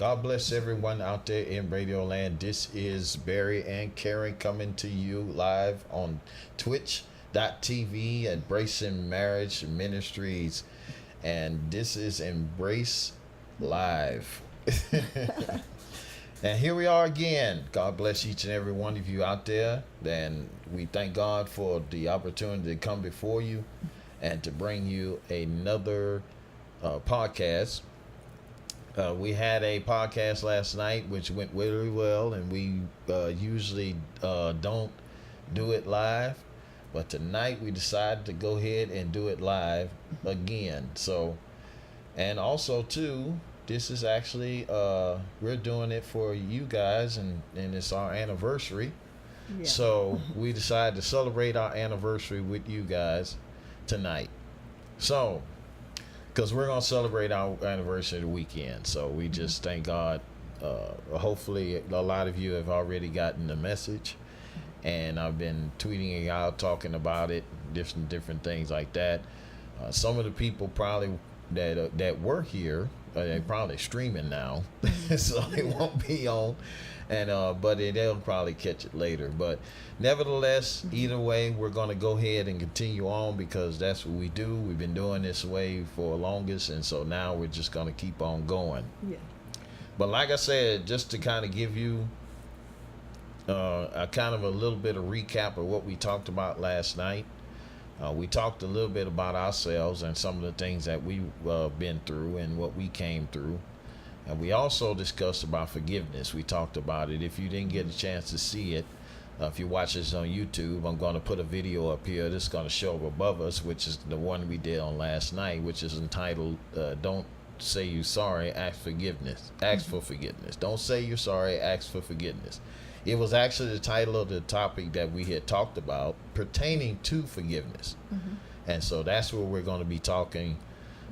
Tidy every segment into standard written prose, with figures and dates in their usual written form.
God bless everyone out there in Radio Land. This is Barry and Karen coming to you live on twitch.tv, Embracing Marriage Ministries. And this is Embrace Live. And here we are again. God bless each and every one of you out there. And we thank God for the opportunity to come before you and to bring you another podcast. We had a podcast last night which went really well, and we usually don't do it live, but tonight we decided to go ahead and do it live again. So, and also too, this is actually we're doing it for you guys, and it's our anniversary. Yeah. So we decided to celebrate our anniversary with you guys tonight. So, because we're going to celebrate our anniversary the weekend. So we just thank God. Hopefully a lot of you have already gotten the message, and I've been tweeting it out, talking about it, different things like that. Some of the people probably that were here, they're probably streaming now, so it won't be on. And but they'll probably catch it later. But nevertheless, either way, we're going to go ahead and continue on, because that's what we do. We've been doing this way for the longest, and so now we're just going to keep on going. Yeah. But like I said, just to kind of give you a kind of a little bit of recap of what we talked about last night. We talked a little bit about ourselves and some of the things that we've been through and what we came through. And we also discussed about forgiveness. We talked about it. If you didn't get a chance to see it, if you watch this on YouTube, I'm going to put a video up here that's going to show up above us, which is the one we did on last night, which is entitled Don't Say You're Sorry, Ask Forgiveness. Ask for Forgiveness. Don't say you're sorry, ask for forgiveness. It was actually the title of the topic that we had talked about pertaining to forgiveness. And so that's what we're going to be talking.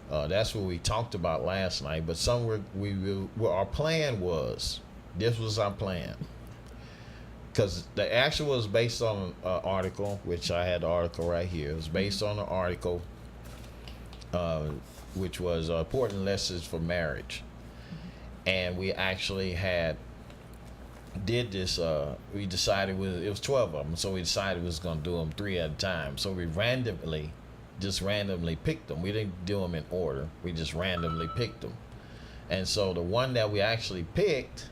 That's what we talked about last night. But our plan was, this was our plan. Because the actual was based on an article, which I had the article right here. It was based on an article, which was Important Lessons for Marriage. And we actually did this. We decided it was 12 of them. So we decided we was going to do them 3 at a time. So we randomly picked them. We didn't do them in order. We just randomly picked them. And so the one that we actually picked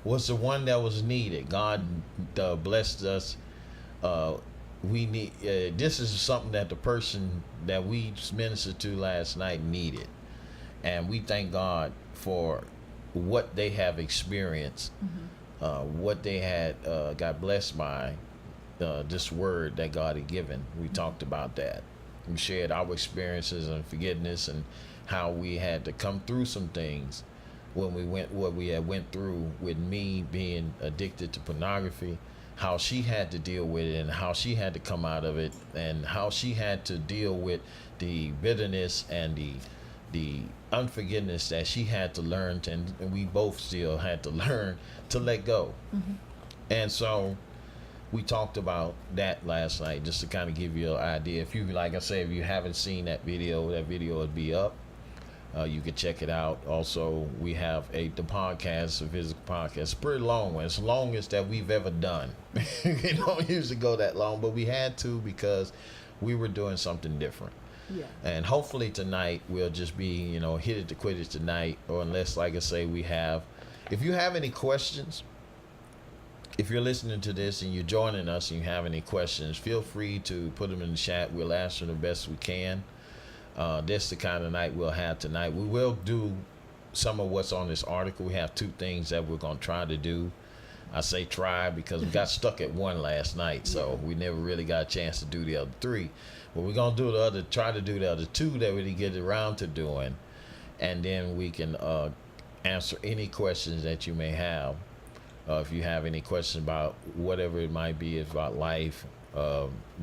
was the one that was needed. God blessed us. This is something that the person that we ministered to last night needed. And we thank God for what they have experienced, what they had got blessed by this word that God had given. We talked about that. We shared our experiences and forgiveness, and how we had to come through some things when what we had went through with me being addicted to pornography, how she had to deal with it, and how she had to come out of it, and how she had to deal with the bitterness and the unforgiveness that she had to learn to, and we both still had to learn to let go. And so we talked about that last night, just to kind of give you an idea. If you, like I say, if you haven't seen that video will be up. You can check it out. Also, we have the podcast, a physical podcast. It's a pretty long one. It's the longest that we've ever done. We don't usually go that long, but we had to because we were doing something different. Yeah. And hopefully tonight we'll just be, hit it to quit it tonight, or unless, like I say, if you have any questions, if you're listening to this and you're joining us and you have any questions, feel free to put them in the chat. We'll answer the best we can. That's the kind of night we'll have tonight. We will do some of what's on this article. We have 2 things that we're going to try to do. I say try because we got stuck at one last night, so we never really got a chance to do the other 3. But we're going to try to do the other 2 that we didn't get around to doing. And then we can answer any questions that you may have. If you have any questions about whatever it might be, about life,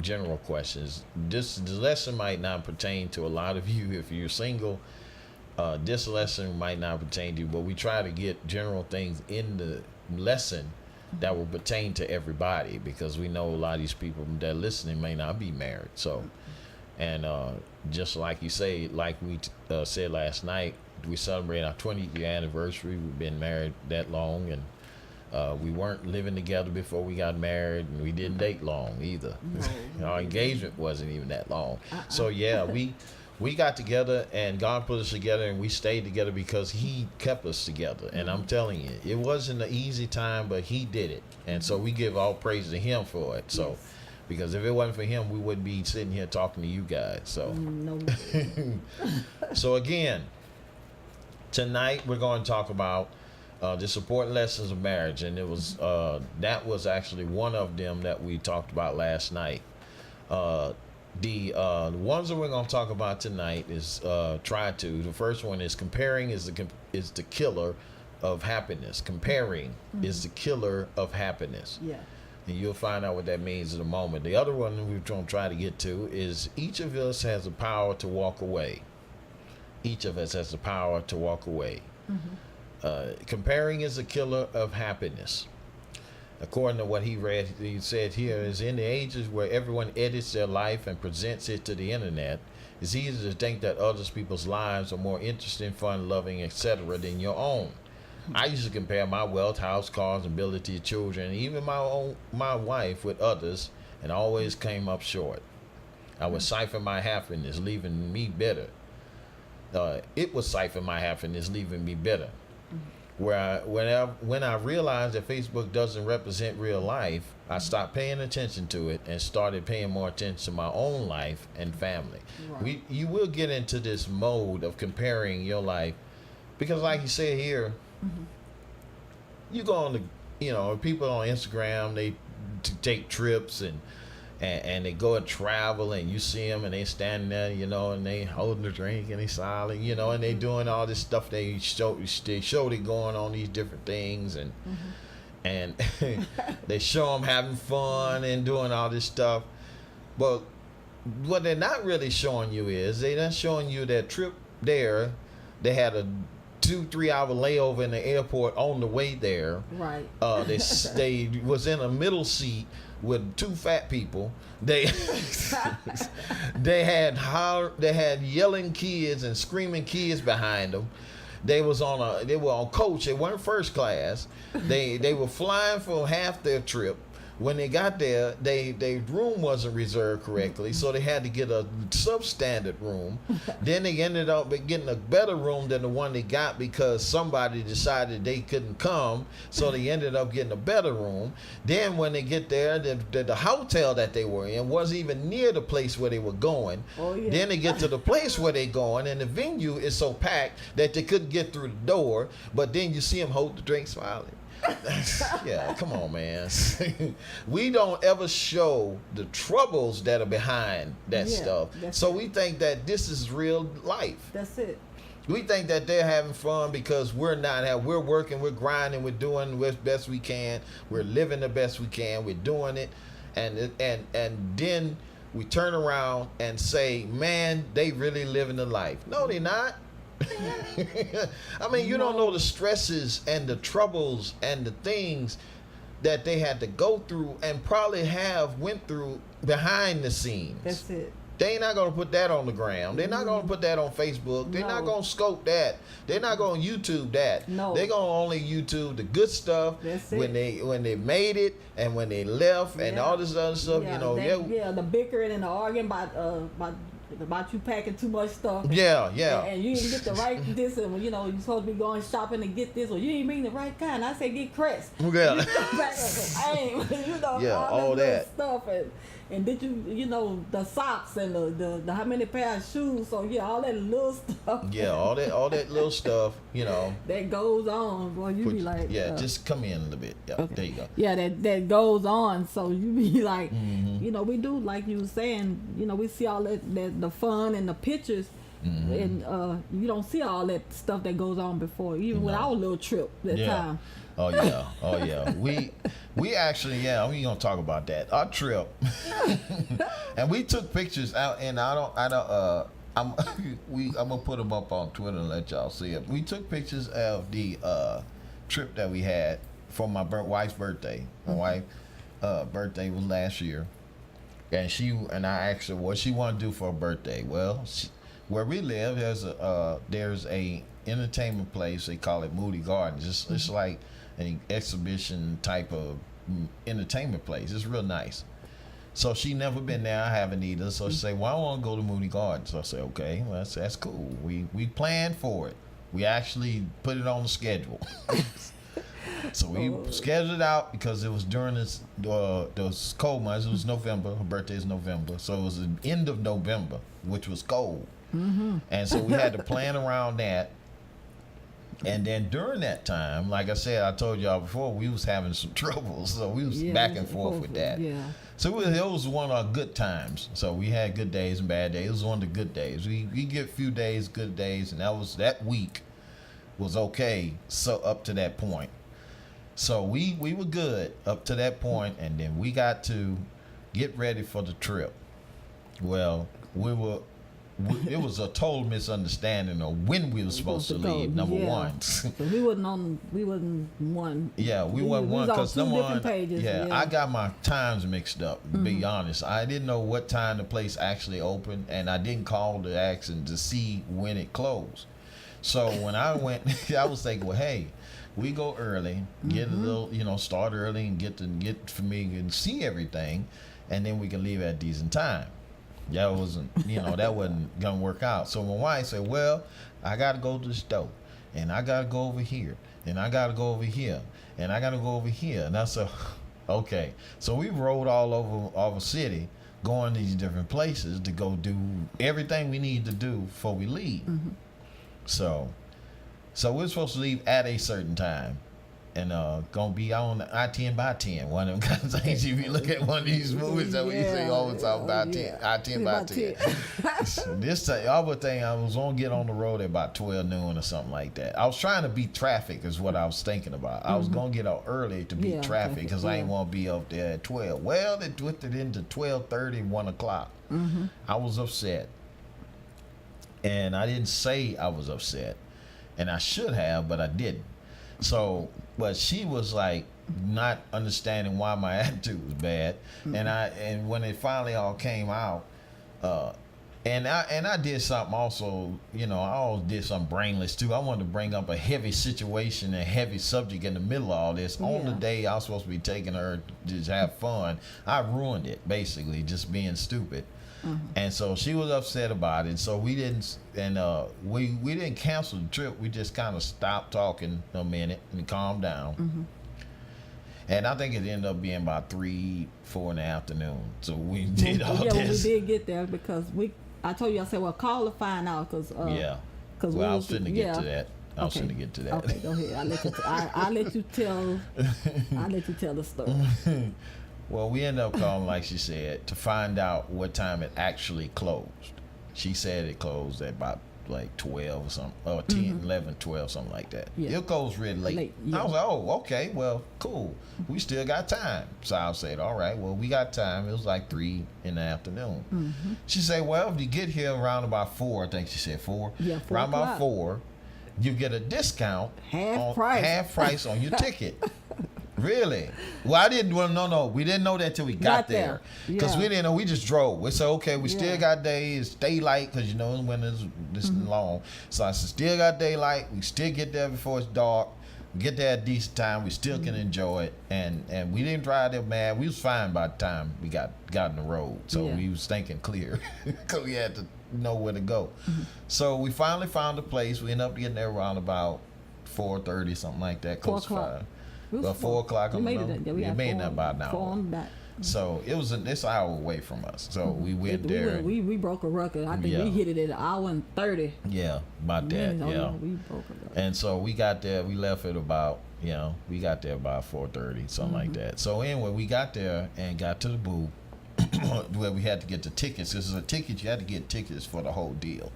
general questions. The lesson might not pertain to a lot of you if you're single. This lesson might not pertain to you, but we try to get general things in the lesson that will pertain to everybody, because we know a lot of these people that are listening may not be married. So, and just like you say, like we said last night, we celebrated our 20th year anniversary. We've been married that long, and we weren't living together before we got married, and we didn't date long either. No. Our engagement wasn't even that long. So yeah, we got together, and God put us together, and we stayed together because He kept us together. And I'm telling you, it wasn't an easy time, but He did it, and so we give all praise to Him for it. So. Yes. Because if it wasn't for Him, we wouldn't be sitting here talking to you guys. So, No. so again, tonight we're going to talk about the support lessons of marriage, and it was that was actually one of them that we talked about last night. The ones that we're going to talk about tonight is the first one is comparing is the killer of happiness. Comparing is the killer of happiness. Yeah. And you'll find out what that means in a moment. The other one we're going to try to get to is each of us has the power to walk away. Each of us has the power to walk away. Comparing is a killer of happiness. According to what he said here, is in the ages where everyone edits their life and presents it to the internet, it's easy to think that other people's lives are more interesting, fun, loving, etc. than your own. I used to compare my wealth, house, cars, ability, children, and even my wife with others, and always came up short. I would siphon my happiness, leaving me bitter. It would siphon my happiness, leaving me bitter. When I realized that Facebook doesn't represent real life, I stopped paying attention to it and started paying more attention to my own life and family. Right. You will get into this mode of comparing your life, because like you said here, you go on people on Instagram, they take trips and they go and travel, and you see them and they standing there, and they holding a drink and they smiling, and they doing all this stuff. They show they going on these different things, and they show them having fun and doing all this stuff. But what they're not really showing you is they're not showing you that trip there. They had a 2-3 hour layover in the airport on the way there. Right. They was in a middle seat with 2 fat people. They had yelling kids and screaming kids behind them. They were on coach. They weren't first class. They were flying for half their trip. When they got there, their room wasn't reserved correctly, so they had to get a substandard room. Then they ended up getting a better room than the one they got because somebody decided they couldn't come, so they ended up getting a better room. Then when they get there, the hotel that they were in wasn't even near the place where they were going. Oh, yeah. Then they get to the place where they're going, and the venue is so packed that they couldn't get through the door, but then you see them hold the drink smiling. Yeah, come on, man. We don't ever show the troubles that are behind that stuff. So we think that this is real life. That's it. We think that they're having fun because we're not. We're working, we're grinding, we're doing the best we can, we're living the best we can, we're doing it, and then we turn around and say, man, they really living the life. No, they're not. I mean, you don't know the stresses and the troubles and the things that they had to go through and probably went through behind the scenes. That's it. They not going to put that on the gram. They're not going to put that on Facebook. They're not going to scope that. They're not going to YouTube that. No. They're going to only YouTube the good stuff. That's when it. when they made it and when they left and all this other stuff. The bickering and the arguing about you packing too much stuff. And you didn't get the right this, and you're supposed to be going shopping to get this, or you didn't mean the right kind. I say get Crest. Yeah. All that stuff, and did you the socks and the how many pair of shoes? So all that little stuff. Yeah, all that little stuff. That goes on, boy. You be like, just come in a little bit. Yeah, okay. There you go. Yeah, that goes on. So you be like, we do, like you were saying, we see all that the fun and the pictures, and you don't see all that stuff that goes on before, even with our little trip that time. Oh yeah. We actually, we gonna talk about that. Our trip, and we took pictures out, and I'm gonna put them up on Twitter and let y'all see it. We took pictures of the trip that we had for my wife's birthday. My wife's birthday was last year, and I asked her what she wanted to do for her birthday. Well, where we live, there's a entertainment place. They call it Moody Gardens. It's like an exhibition type of entertainment place. It's real nice. So she never been there. I haven't either. So she say, "Well, I want to go to Moody Gardens." So I say, "Okay, well, that's cool. We planned for it. We actually put it on the schedule." So we scheduled it out because it was during those cold months. It was November. Her birthday is November, so it was the end of November, which was cold. And so we had to plan around that. And then during that time, like I said, I told y'all before, we was having some trouble, so we was back and forth with that. Yeah. So it was one of our good times. So we had good days and bad days. It was one of the good days. We get a few days, good days, and that week was okay. So up to that point. So we were good up to that point, and then we got to get ready for the trip. Well, it was a total misunderstanding of when we were supposed to leave. Number one. So we wasn't one. Yeah, we wasn't one because number one. Pages. Yeah, I got my times mixed up. To be honest, I didn't know what time the place actually opened, and I didn't call to ask and to see when it closed. So when I went, I was thinking, well, hey, we go early, get a little, start early and get for me and see everything, and then we can leave at a decent time. That wasn't gonna work out. So my wife said, well, I gotta go to the store, and I gotta go over here, and I gotta go over here, and I gotta go over here. And I said, okay. So we rode all over the city, going to these different places to go do everything we need to do before we leave. So we're supposed to leave at a certain time, and gonna be on the I-10 by 10. One of them kind of things. If you look at one of these movies that we say all the time about I-10 by 10. So this time, I would think I was gonna get on the road at about 12 noon or something like that. I was trying to beat traffic, is what I was thinking about. I was gonna get out early to beat traffic because I didn't want to be up there at 12. Well, they drifted into 12:30, 1 o'clock. I was upset, and I didn't say I was upset. And I should have, but I didn't. So, but she was like not understanding why my attitude was bad. And when it finally all came out, and I did something also, I always did something brainless too. I wanted to bring up a heavy situation, a heavy subject in the middle of all this. On the day I was supposed to be taking her to just have fun, I ruined it, basically, just being stupid. And so she was upset about it. So we didn't, and we didn't cancel the trip. We just kind of stopped talking a minute and calmed down. And I think it ended up being about 3, 4 in the afternoon. So we did all this. When we did get there, because I told you, I said, well, call to find out, because well, I was finna get to that. I was finna get to that. Okay, go ahead. I'll let you tell the story. Well, we ended up calling, like she said, to find out what time it actually closed. She said it closed at about like 12 or something, or 10, 11, 12, something like that. It closed really late. I was like, oh, okay, well, cool. We still got time. So I said, all right, well, we got time. It was like 3 in the afternoon. She said, well, if you get here around about 4, I think she said 4. Yeah, 4 around o'clock. about 4, you get a discount. Half price on your ticket. Really? Well, I didn't. Well, no. We didn't know that till we got there. Because we didn't know. We just drove. We said, okay, we still got days, daylight, because when it's this long. So I said, still got daylight. We still get there before it's dark. We get there at a decent time. We still can enjoy it. And we didn't drive there mad. We was fine by the time we got in the road. So we was thinking clear. Because we had to know where to go. So we finally found a place. We ended up getting there around about 4:30, something like that. Close to 5. About 4 o'clock on the road. We made it about an hour. 4 on the dot. So it was this hour away from us. So we went there. We broke a record. I think we hit it at 1 hour and 30. Yeah, about that. We broke a record. And so we got there. We left at about we got there about 4:30, something like that. So anyway, we got there and got to the booth where we had to get the tickets. This is a ticket. You had to get tickets for the whole deal.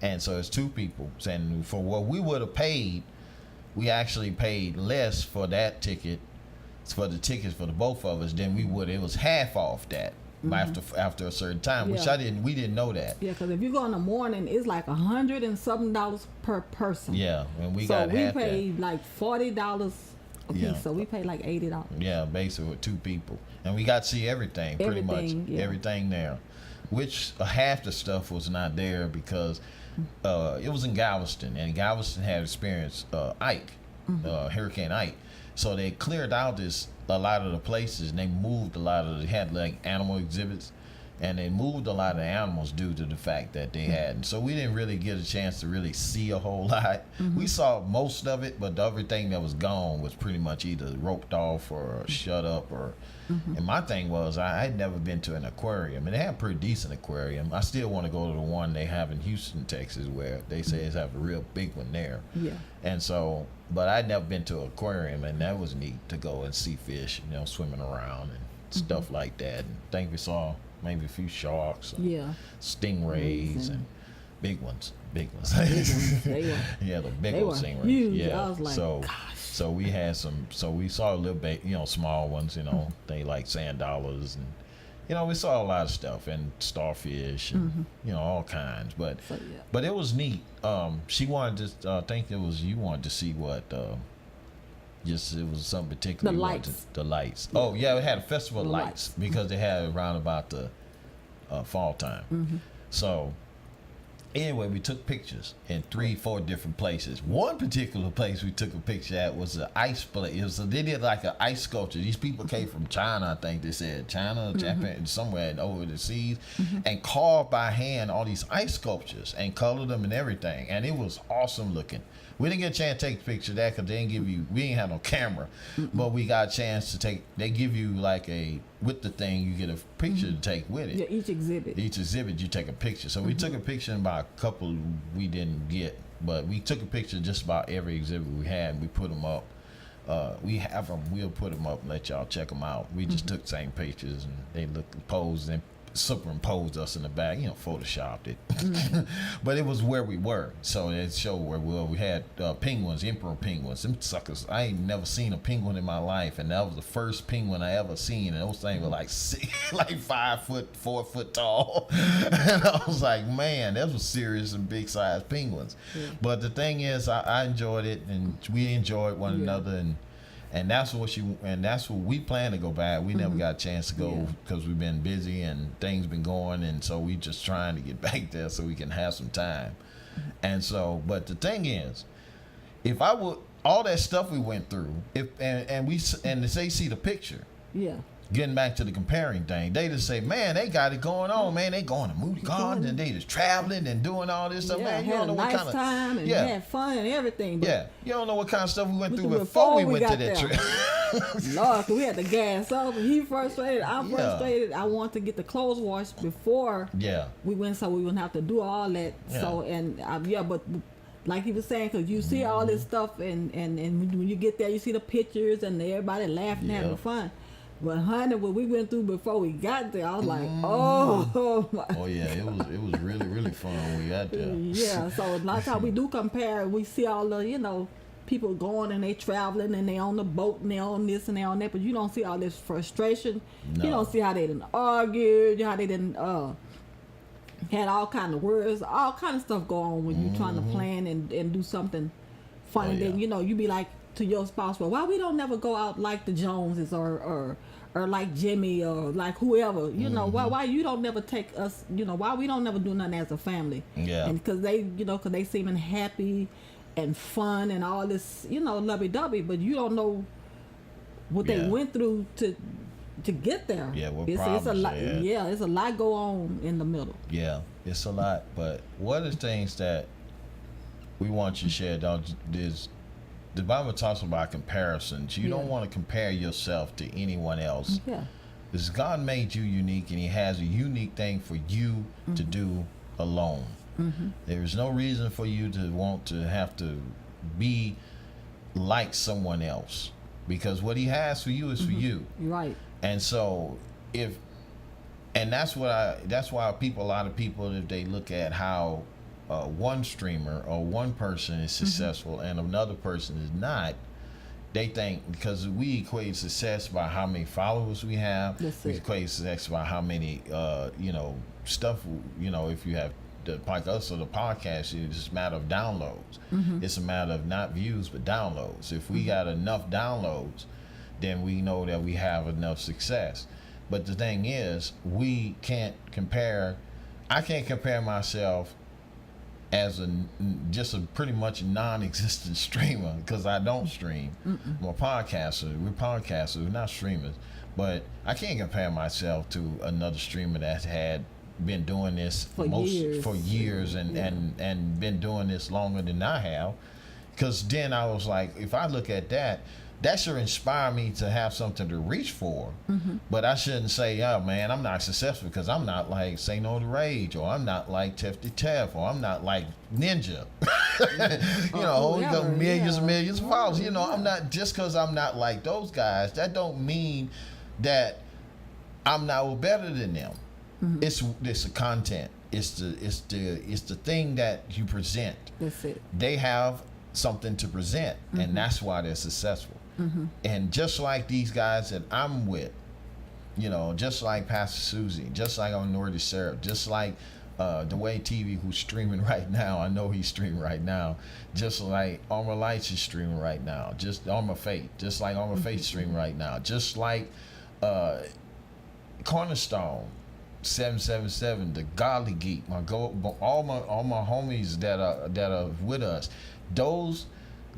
And so it's 2 people. And for what we would have paid, we actually paid less for that ticket, for the tickets for the both of us than we would. It was half off that after a certain time, which we didn't know that. Yeah, because if you go in the morning, it's like $100 and something per person. Yeah, and we paid like $40 a piece, so we paid like $80. Yeah, basically with 2 people, and we got to see everything pretty much, everything there. which half the stuff was not there because it was in Galveston, and Galveston had experienced Ike, Hurricane Ike. So they cleared out a lot of the places, and they moved they had like animal exhibits, and they moved a lot of animals due to the fact that they had. And so we didn't really get a chance to really see a whole lot. We saw most of it, but the everything that was gone was pretty much either roped off or shut up. And my thing was, I had never been to an aquarium, and they have a pretty decent aquarium. I still want to go to the one they have in Houston, Texas, where they say they have a real big one there. Yeah. And so, but I'd never been to an aquarium, and that was neat to go and see fish, swimming around and stuff like that. And I think we saw maybe a few sharks, stingrays, and big ones. They were, Yeah, the big they old were stingrays. huge. Yeah. I was like, so, gosh. so we had some. So we saw a little bit, small ones. They like sand dollars, and we saw a lot of stuff, and starfish, and all kinds. But So, yeah. but it was neat. She wanted to. I think you wanted to see what. Just it was something particular. The you wanted lights. The lights. Oh yeah, it had a festival of The lights lights. because they had it around about the fall time. So anyway, we took pictures in 3-4 different places. One particular place we took a picture at was an ice place. They did like an ice sculpture. These people came from China, I think they said. China, Japan, somewhere over the seas, and carved by hand all these ice sculptures and colored them and everything. And it was awesome looking. We didn't get a chance to take a picture of that because we ain't have no camera. But we got a chance to take, they give you like with the thing, you get a picture to take with it. Yeah, each exhibit. Each exhibit, you take a picture. So we took a picture in about a couple we didn't get, but we took a picture of just about every exhibit we had, and we put them up. We have them. We'll put them up and let y'all check them out. We just took the same pictures, and they posed and superimposed us in the back, photoshopped it. But it was where we were, so it showed where we had penguins, emperor penguins. Them suckers, I ain't never seen a penguin in my life, and that was the first penguin I ever seen, and those things were like 5 foot, 4 foot tall. And I was like, man, that was serious and big size penguins. But the thing is, I enjoyed it, and we enjoyed one another, and that's what we plan to go back. We never got a chance to go because we've been busy and things been going, and so we just trying to get back there so we can have some time. And so, but the thing is, if I would all that stuff we went through, and they see the picture, getting back to the comparing thing, they just say, man, they got it going on, man. They going to movie gardens and they just traveling and doing all this stuff, man. You had don't know a what nice kind of time and had fun and everything. But you don't know what kind of stuff we went through before before we we went to got that there. trip. Lord, 'cause we had to gas up. He frustrated. I'm frustrated. I want to get the clothes washed before we went, so we wouldn't have to do all that. So but like he was saying, because you see all this stuff, and when you get there, you see the pictures and everybody laughing, having fun. But honey, what we went through before we got there, I was like, oh my. Oh yeah, it was really, really fun when we got there. Yeah, so a lot of times we do compare. We see all the people going and they traveling and they on the boat and they on this and they on that, but you don't see all this frustration. No. You don't see how they didn't argue, how they didn't had all kind of words, all kind of stuff go on when you're trying to plan and do something funny. Then you be like to your spouse, well, why we don't never go out like the Joneses or like Jimmy or like whoever, why you don't never take us, why we don't never do nothing as a family. And because they seeming happy and fun and all this, lovey-dovey, but you don't know what they went through to get there. Yeah, what it's problems a lot. they had. Yeah, it's a lot go on in the middle. Yeah, it's a lot. But one of the things that we want you to share, is the Bible talks about comparisons. You don't want to compare yourself to anyone else. Yeah. Because God made you unique, and He has a unique thing for you to do alone. There is no reason for you to want to have to be like someone else, because what He has for you is for you. Right. And so that's why a lot of people, if they look at how one streamer or one person is successful and another person is not, they think, because we equate success by how many followers we have. We equate success by how many stuff, if you have the podcast, it's just a matter of downloads. It's a matter of not views but downloads. If we got enough downloads, then we know that we have enough success. But the thing is, we can't compare. I can't compare myself as just a pretty much non-existent streamer because I don't stream. I'm a podcaster. We're podcasters. We're not streamers. But I can't compare myself to another streamer that had been doing this for years and been doing this longer than I have. Because then I was like, if I look at that, that should inspire me to have something to reach for. But I shouldn't say, oh man, I'm not successful because I'm not like Say No to Rage, or I'm not like Tefty Tef, or I'm not like Ninja. You know, he got millions and millions of followers. You know, I'm not, just because I'm not like those guys, that don't mean that I'm not better than them. It's the content. It's the thing that you present. That's it. They have something to present, and that's why they're successful. And just like these guys that I'm with, you know, just like Pastor Susie, just like on Nordy Syrup, just like Dwayne TV, who's streaming right now. I know he's streaming right now. Just like Armor Lights is streaming right now. Just Armor Faith, just like Armor Faith streaming right now. Just like Cornerstone 777, the Godly Geek, all my homies that are with us. Those,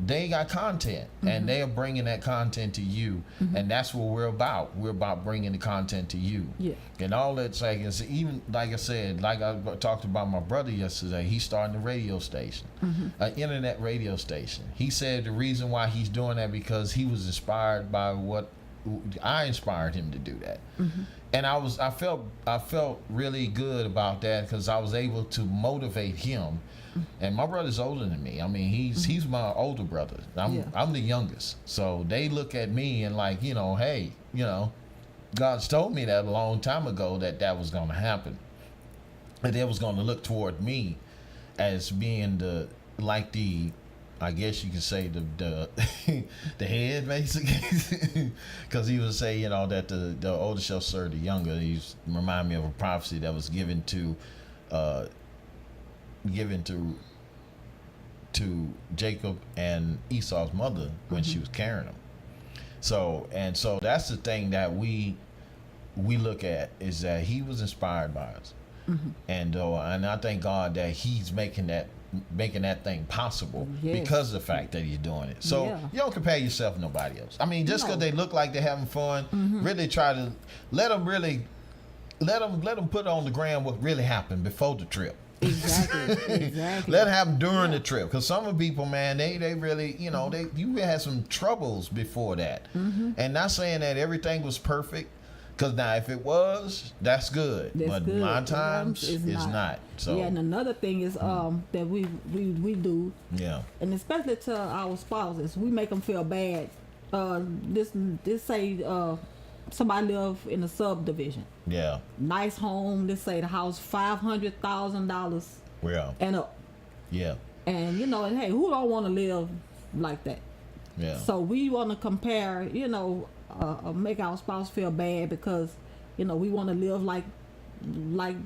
they got content, and they are bringing that content to you, and that's what we're about. We're about bringing the content to you. Yeah. And all that's like, is even like I said, like I talked about my brother yesterday. He's starting a radio station, an internet radio station. He said the reason why he's doing that because he was inspired by what I inspired him to do that. And I felt really good about that because I was able to motivate him. And my brother's older than me. I mean, he's my older brother. I'm the youngest. So they look at me and like, you know, hey, you know, God's told me that a long time ago that was going to happen. That they was going to look toward me as being I guess you could say the the head, basically, because he would say, you know, that the older shall serve the younger. He remind me of a prophecy that was given to Jacob and Esau's mother when she was carrying him. So that's the thing that we look at, is that he was inspired by us, and I thank God that he's making that thing possible because of the fact that he's doing it. So you don't compare yourself to nobody else. I mean, just because they look like they're having fun, really try to let them put on the ground what really happened before the trip. Exactly. Let it happen during the trip, because some of the people, man, they really, you know, you had some troubles before that, and not saying that everything was perfect. Because now, if it was, that's good. But a lot of times, it's not. So yeah, and another thing is that we do. Yeah. And especially to our spouses, we make them feel bad. This say somebody live in a subdivision. Yeah. Nice home. Let's say the house $500,000. Yeah. And up. Yeah. And you know, and hey, who don't want to live like that? Yeah. So we want to compare, you know. Make our spouse feel bad because, you know, we want to live like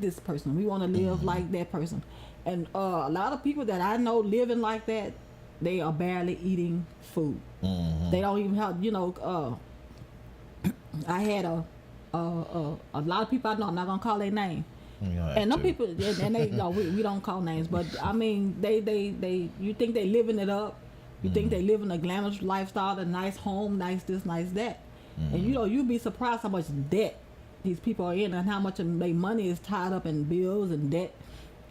this person. We want to live like that person. And a lot of people that I know living like that, they are barely eating food. They don't even have, you know, I had a lot of people I know, I'm not going to call their name. And them people, and they, no, we don't call names, but I mean, they you think they living it up. You think they living a glamorous lifestyle, a nice home, nice this, nice that. And you know, you'd be surprised how much debt these people are in and how much of their money is tied up in bills and debt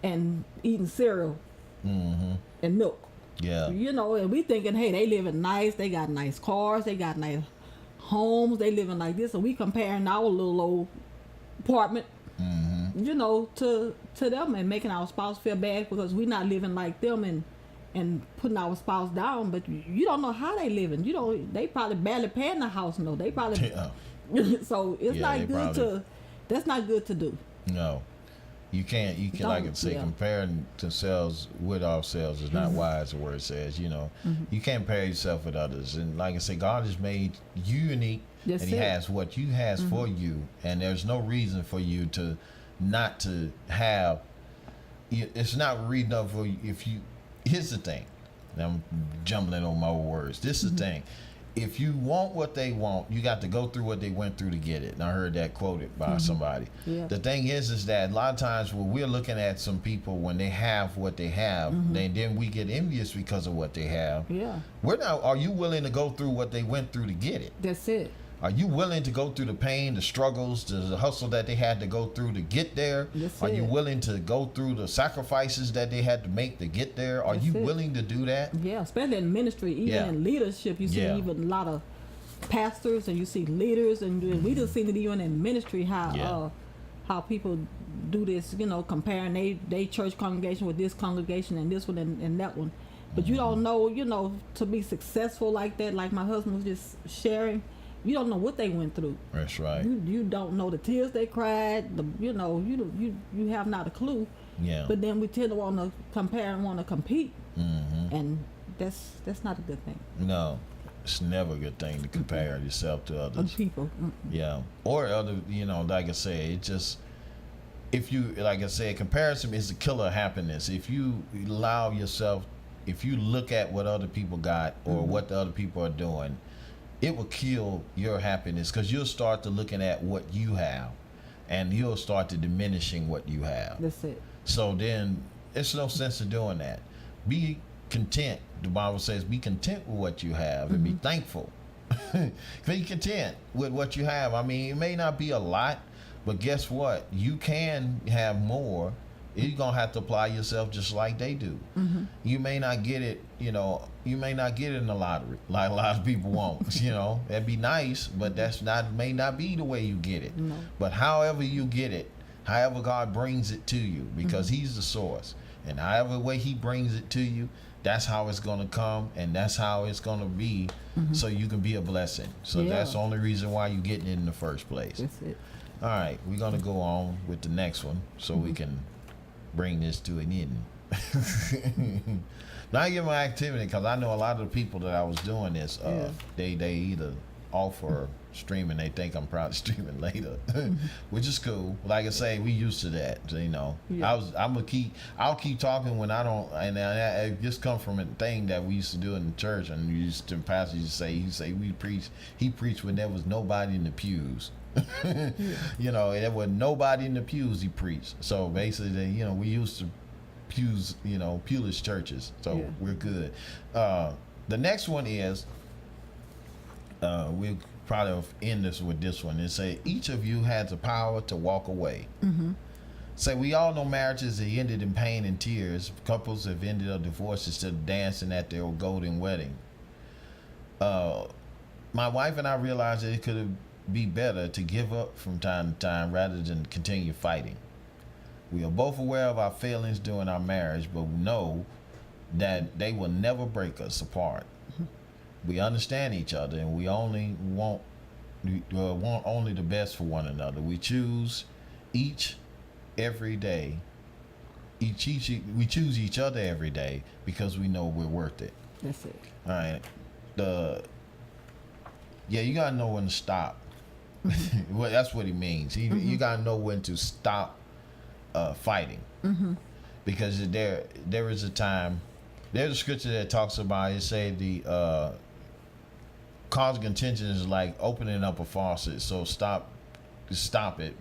and eating cereal and milk. Yeah. You know, and we thinking, hey, they living nice, they got nice cars, they got nice homes, they living like this, and we comparing our little old apartment, you know, to them, and making our spouse feel bad because we not living like them and putting our spouse down. But you don't know how they living. You know, they probably barely paying the house. No, they probably. So it's not good that's not good to do. No, you can't. Like I say, comparing themselves with ourselves is not wise. The word says, you know, you can't compare yourself with others. And like I say, God has made you unique, and He has what you has for you, and there's no reason for you to not to have. It's not reasonable for you if you. Here's the thing. I'm jumbling on my words. This is the thing. if you want what they want, you got to go through what they went through to get it. And I heard that quoted by somebody. Yeah. The thing is that a lot of times when we're looking at some people when they have what they have, then we get envious because of what they have. Yeah. We're not. Are you willing to go through what they went through to get it? That's it. Are you willing to go through the pain, the struggles, the hustle that they had to go through to get there? That's Are you it. willing to go through the sacrifices that they had to make to get there? Are That's you it. willing to do that? Yeah, especially in ministry, even Yeah. in leadership, you see Yeah. even a lot of pastors and you see leaders, and we just seen it even in ministry how people do this, comparing they church congregation with this congregation and this one and that one. But you don't know, to be successful like that, like my husband was just sharing, you don't know what they went through. That's right. You don't know the tears they cried. You have not a clue. Yeah. But then we tend to want to compare and want to compete, Mm-hmm. and that's not a good thing. No, it's never a good thing to compare yourself to Other others. people. Yeah. Or other, like I say, it just, if you, like I said, comparison is the killer of happiness. If you allow yourself, if you look at what other people got or what the other people are doing, it will kill your happiness because you'll start to looking at what you have and you'll start to diminishing what you have. That's it. So then it's no sense of doing that. Be content. The Bible says be content with what you have and be thankful. Be content with what you have. I mean, it may not be a lot, but guess what? You can have more. You're going to have to apply yourself just like they do. You may not get it, you may not get it in the lottery like a lot of people won't. That'd be nice, but may not be the way you get it. No. But however you get it, however God brings it to you, because He's the source. And however way He brings it to you, that's how it's going to come, and that's how it's going to be, so you can be a blessing. So Yeah. that's the only reason why you're getting it in the first place. That's it. All right, we're going to go on with the next one so we can bring this to an end. Now I get my activity because I know a lot of the people that I was doing this, they either off or streaming. They think I'm probably streaming later, which is cool. Like I say, we used to that. So, Yeah. I'll keep talking when I don't, and it just come from a thing that we used to do in the church. And you used to pastor used to say he preached when there was nobody in the pews. There was nobody in the pews. He preached. So basically, we used to pews, pewless churches. So Yeah. we're good. The next one is we'll probably end this with this one and say each of you has the power to walk away. Say we all know marriages have ended in pain and tears. Couples have ended up divorced instead of dancing at their golden wedding. My wife and I realized that it could be better to give up from time to time rather than continue fighting. We are both aware of our failings during our marriage, but we know that they will never break us apart. We understand each other, and we only want only the best for one another. We choose every day. We choose each other every day because we know we're worth it. That's it. All right. You gotta know when to stop. Well, that's what he means. You gotta know when to stop fighting, because there is a time. There's a scripture that talks about it. Say the cause of contention is like opening up a faucet. So stop it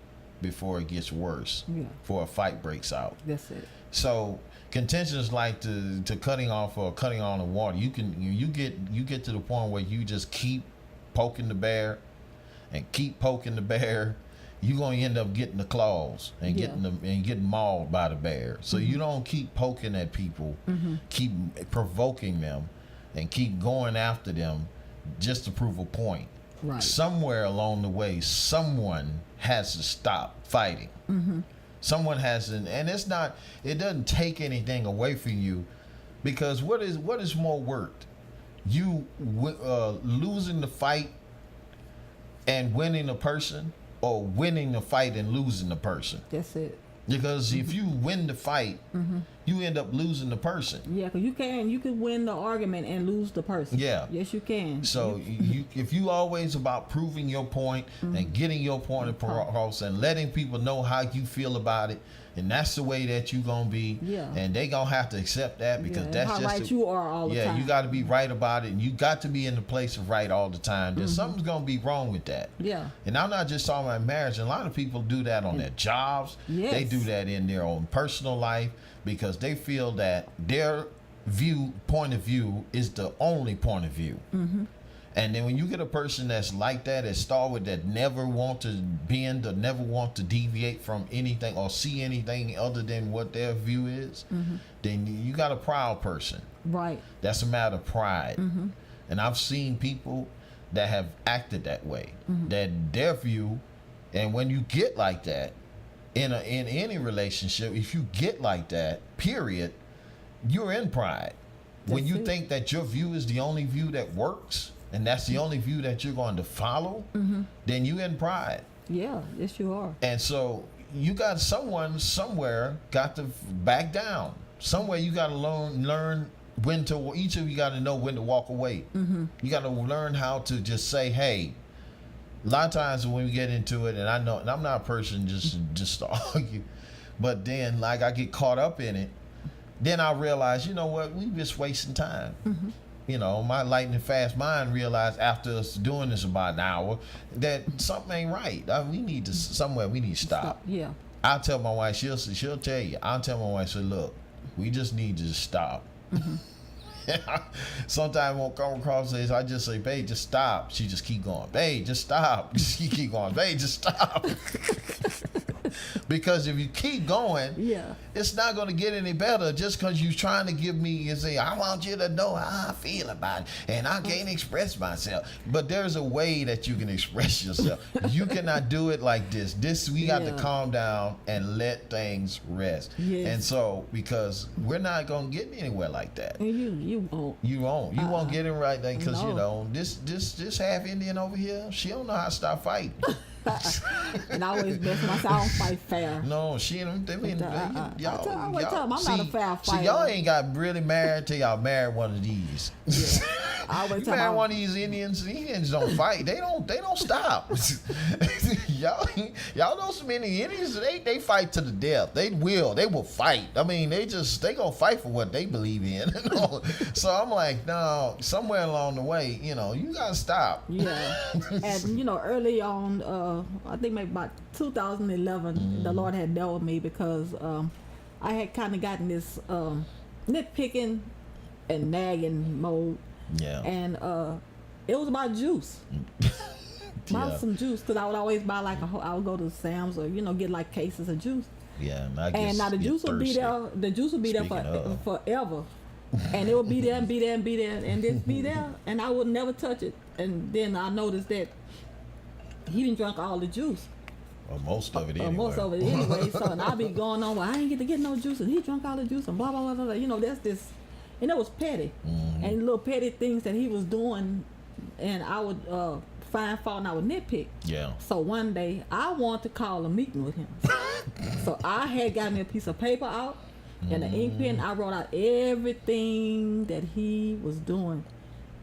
before it gets worse. Yeah. Before a fight breaks out. That's it. So contention is like to cutting off or cutting on the water. You get to the point where you just keep poking the bear and keep poking the bear. You're gonna end up getting the claws and getting mauled by the bear. So you don't keep poking at people, keep provoking them, and keep going after them just to prove a point. Right. Somewhere along the way, someone has to stop fighting. Someone has to, and it doesn't take anything away from you, because what is more worth? You losing the fight and winning the person, or winning the fight and losing the person? That's it. Because if you win the fight, you end up losing the person. Yeah, because you can win the argument and lose the person. Yeah. Yes, you can. So if you always about proving your point and getting your point across and letting people know how you feel about it, and that's the way that you gonna be. Yeah. And they gonna have to accept that because that's how just right you are all the time. you got to be right about it, and you got to be in the place of right all the time. There's something's gonna be wrong with that. Yeah. And I'm not just talking about marriage. A lot of people do that on their jobs. Yes. They do that in their own personal life because they feel that their point of view is the only point of view. And then when you get a person that's like that, that's stalwart, that never want to bend or never want to deviate from anything or see anything other than what their view is, then you got a proud person. Right. That's a matter of pride. And I've seen people that have acted that way, that their view, and when you get like that in any relationship, if you get like that, period, you're in pride. When you think that your view is the only view that works, and that's the only view that you're going to follow, then you in pride. Yeah, yes you are. And so you got someone somewhere got to back down. Somewhere you got to learn when to. Each of you got to know when to walk away. You got to learn how to just say, hey. A lot of times when we get into it, and I know, and I'm not a person just to argue, but then like I get caught up in it, then I realize, you know what, we just wasting time. You know, my lightning fast mind realized after us doing this about an hour that something ain't right. We need to somewhere. We need to stop. Yeah. I'll tell my wife. She'll tell you. I'll tell my wife. Say, look, we just need to stop. Sometimes won't come across this. I just say, babe, just stop. She just keep going. Babe, just stop. She keep going. Babe, just stop. Because if you keep going, it's not going to get any better just because you're trying to give me and say, I want you to know how I feel about it and I can't express myself. But there's a way that you can express yourself. You cannot do it like this. We got to calm down and let things rest. And so, because we're not going to get anywhere like that. And you won't. You won't get it right there because, you know, this half Indian over here, she don't know how to stop fighting. And I always best myself. I don't fight fair. No, she don't. I mean, y'all. I'm not a fair fighter. See, y'all ain't got really married till y'all married one of these. I always you married one of these Indians. Indians don't fight. They don't stop. y'all know so many Indians. They fight to the death. They will fight. I mean, they gonna fight for what they believe in. So I'm like, no. Somewhere along the way, you know, you gotta stop. Yeah. And you know, early on. I think maybe about 2011, the Lord had dealt with me because I had kind of gotten this nitpicking and nagging mode. Yeah. And it was about juice. About some juice, because I would always buy I would go to Sam's or, you know, get like cases of juice. Yeah. And now the juice would be there. The juice would be there forever. And it would be there and be there and be there and just be there. And I would never touch it. And then I noticed that he didn't drink all the juice. Or most of it anyway. Most of it anyway. So, and I'll be going on, well, I ain't get to get no juice, and he drunk all the juice, and blah, blah, blah, blah. You know, that's this. And it was petty. And little petty things that he was doing, and I would find fault and I would nitpick. Yeah. So one day, I wanted to call a meeting with him. So I had got me a piece of paper out and an ink pen. I wrote out everything that he was doing.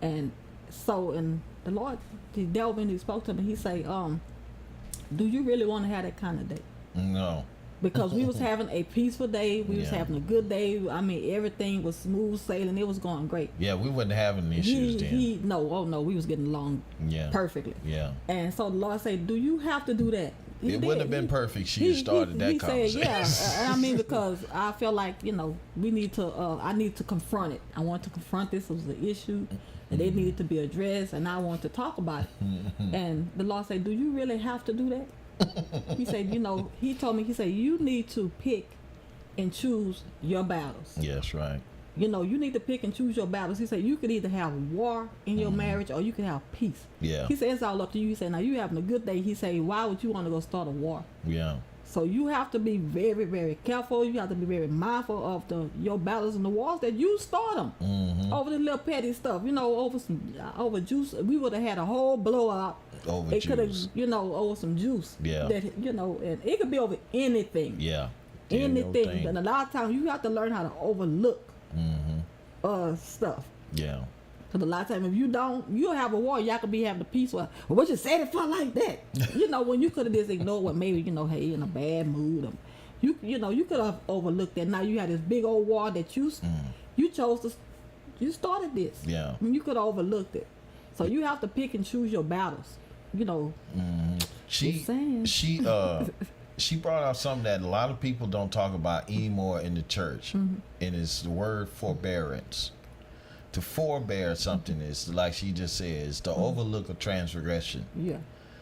And so, and the Lord, he delved in, he spoke to me. He say, do you really want to have that kind of day? No. Because we was having a peaceful day. We was having a good day. I mean, everything was smooth sailing. It was going great. Yeah, we wasn't having issues then. No, we was getting along perfectly. Yeah. And so the Lord said, do you have to do that? It wouldn't have been perfect. She started that conversation. Said, I mean, because I felt like, you know, we need to, I need to confront it. I want to confront this. It was an issue. And they needed to be addressed, and I want to talk about it. And the Lord said, do you really have to do that? He said, you know, he told me, he said, you need to pick and choose your battles. Yes, right. You know, you need to pick and choose your battles. He said, you could either have war in your marriage or you can have peace. Yeah. He said, it's all up to you. He said, now you having a good day. He said, why would you want to go start a war? Yeah. So you have to be very, very careful. You have to be very mindful of your battles and the wars that you start them over the little petty stuff. You know, over juice. We would have had a whole blowout. Over it juice. could have, you know, over some juice. Yeah. That, you know, and it could be over anything. Yeah. Doing your anything. thing. And a lot of times you have to learn how to overlook stuff. Yeah. Because a lot of times if you don't, you'll have a war. Y'all could be having a peace. Well, what you said it for like that? When you could have just ignored what maybe, hey, in a bad mood. Or, you could have overlooked that. Now you had this big old war that you chose to, you started this. Yeah. You could have overlooked it. So you have to pick and choose your battles. She she brought out something that a lot of people don't talk about anymore in the church, and it's the word forbearance. To forbear something is, like she just said, is to overlook a transgression. Yeah.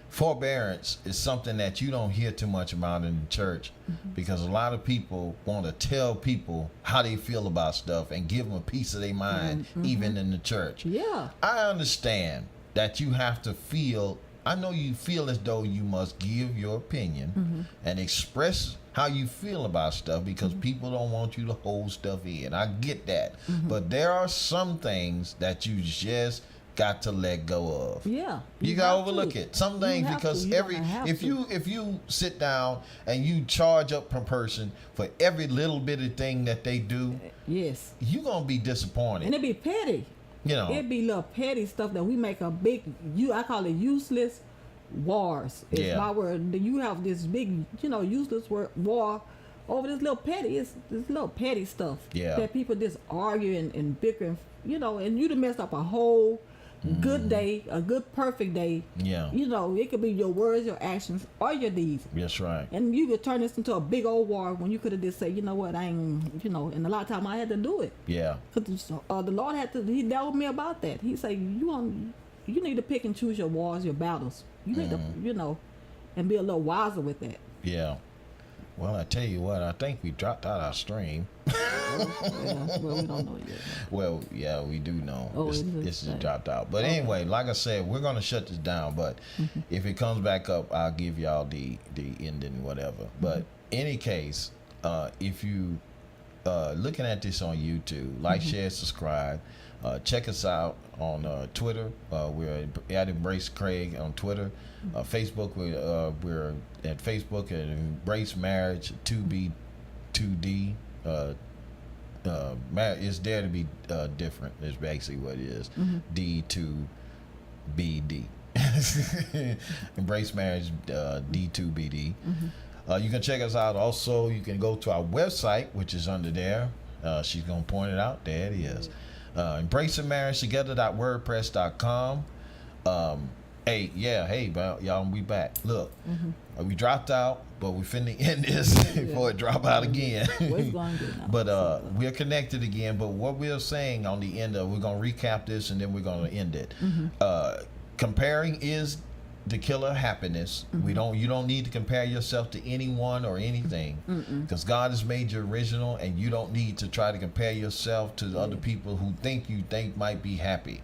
Forbearance is something that you don't hear too much about in the church, because a lot of people want to tell people how they feel about stuff and give them a piece of their mind, even in the church. Yeah. I understand that you have to feel, I know you feel as though you must give your opinion and express how you feel about stuff, because people don't want you to hold stuff in. I get that. But there are some things that you just got to let go of. Yeah. You gotta overlook it. Some things, because if you sit down and you charge up per person for every little bit of thing that they do, yes, you're gonna be disappointed. And it be petty. It'd be little petty stuff that we make a big, I call it useless wars. It's my word. You have this big, useless war over this little petty. It's this little petty stuff that people just argue and bicker, and you done messed up a whole good day, a good perfect day. Yeah. It could be your words, your actions, or your deeds. That's right. And you could turn this into a big old war when you could have just said, you know what, I ain't, and a lot of time I had to do it. Yeah. Because the Lord he dealt with me about that. He said, you need to pick and choose your wars, your battles. You need to, and be a little wiser with that. Yeah. Well, I tell you what, I think we dropped out our stream. Well, we don't know yet. Well, yeah, we do know. Oh, It's just dropped out. But anyway, like I said, we're going to shut this down. But if it comes back up, I'll give y'all the ending, whatever. But any case, if you looking at this on YouTube, like, share, subscribe. Check us out on Twitter. We're at Embrace Craig on Twitter. Facebook, we're at Facebook at Embrace Marriage 2B2D. It's there to be different. Is basically what it is. D2BD. Embrace Marriage D2BD. You can check us out. Also, you can go to our website, which is under there. She's gonna point it out. There it is. EmbraceingMarriageTogether.wordpress.com. Hey, y'all, we back. Look, we dropped out, but we finna end this before it drop out again. It's going good now. But we're connected again. But what we're saying on the end of, we're gonna recap this and then we're gonna end it. Comparing is the killer of happiness. You don't need to compare yourself to anyone or anything, because God has made you original, and you don't need to try to compare yourself to the other people who you think might be happy,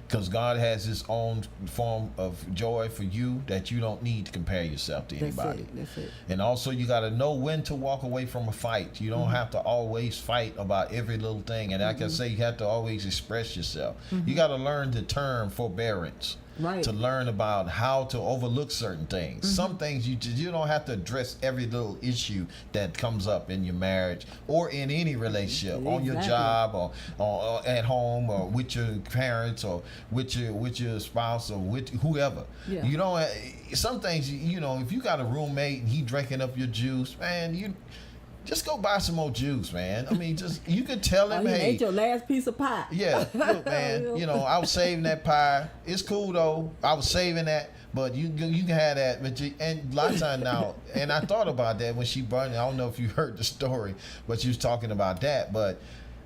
because God has his own form of joy for you that you don't need to compare yourself to anybody. That's it. And also, you got to know when to walk away from a fight. You don't have to always fight about every little thing, and like I say, you have to always express yourself. You got to learn the term forbearance. Right. To learn about how to overlook certain things. Some things you don't have to address every little issue that comes up in your marriage or in any relationship, on your job or at home or with your parents or with your spouse or with whoever. Yeah. You know, some things, if you got a roommate and he drinking up your juice, man, just go buy some more juice, man. I mean, you could tell him, You hey, ate your last piece of pie. yeah, look, man, I was saving that pie. It's cool though. I was saving that, but you can have that. But and a lot of time now, and I thought about that when she brought it. I don't know if you heard the story, but she was talking about that. But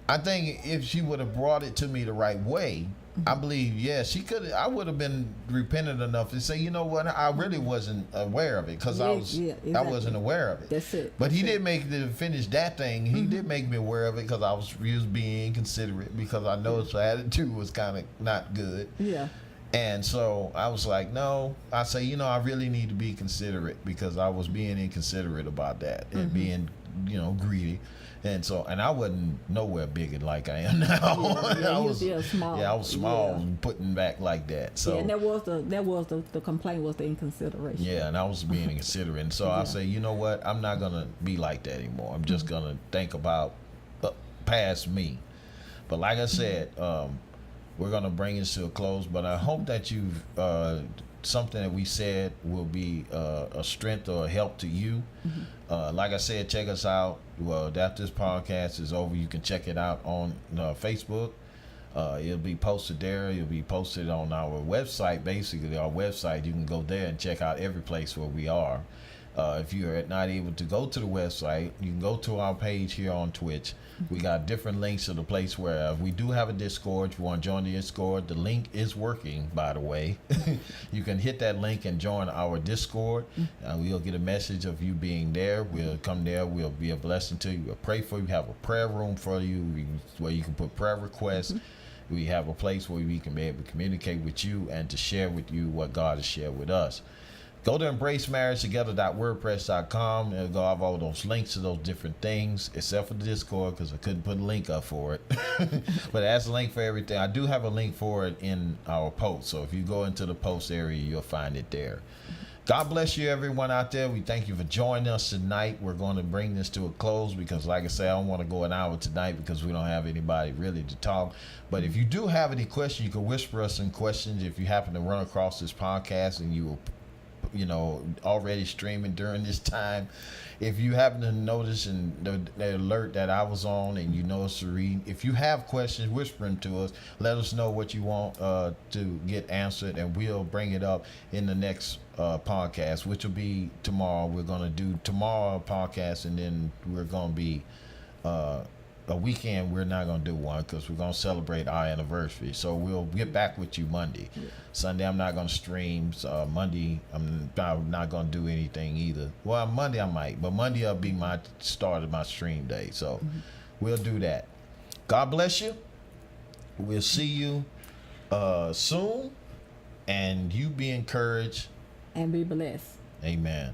I think if she would have brought it to me the right way, I believe, she could. I would have been repentant enough to say, you know what, I really wasn't aware of it, because I wasn't aware of it. That's it. But he did make to finish that thing. He did make me aware of it, because I was being inconsiderate, because I know his attitude was kind of not good. Yeah. And so I was like, no. I say, I really need to be considerate, because I was being inconsiderate about that and being greedy. And so, and I wasn't nowhere bigger like I am now. Yeah, I you was still small. Yeah, I was small Yeah. and putting back like that. So Yeah, and that was the complaint was the inconsideration. yeah, and I was being inconsiderate. And so I Yeah. say, you know what? I'm not gonna be like that anymore. I'm just gonna think about past me. But like I said, we're gonna bring this to a close. But I hope that you've something that we said will be a strength or a help to you. Like I said, check us out. Well, after this podcast is over, you can check it out on Facebook. It'll be posted there. It'll be posted on our website. Basically, our website. You can go there and check out every place where we are. If you're not able to go to the website, you can go to our page here on Twitch. We got different links to the place where we do have a Discord. If you want to join the Discord, the link is working, by the way. You can hit that link and join our Discord. We'll get a message of you being there. We'll come there. We'll be a blessing to you. We'll pray for you. We have a prayer room for you where you can put prayer requests. We have a place where we can be able to communicate with you and to share with you what God has shared with us. Go to embracemarriagetogether.wordpress.com and go have all those links to those different things, except for the Discord because I couldn't put a link up for it. But that's a link for everything. I do have a link for it in our post. So if you go into the post area, you'll find it there. God bless you, everyone out there. We thank you for joining us tonight. We're going to bring this to a close because, like I said, I don't want to go an hour tonight because we don't have anybody really to talk. But if you do have any questions, you can whisper us some questions. If you happen to run across this podcast and you were already streaming during this time, if you happen to notice and the alert that I was on and you notice to read, if you have questions, whisper them to us. Let us know what you want to get answered, and we'll bring it up in the next podcast, which will be tomorrow. We're going to do tomorrow podcast, and then we're going to be a weekend. We're not going to do one because we're going to celebrate our anniversary. So we'll get back with you Monday. Yeah. Sunday I'm not going to stream. So Monday I'm not going to do anything either. Well, Monday I might, but Monday will be my start of my stream day. So we'll do that. God bless you. We'll see you soon, and you be encouraged and be blessed. Amen.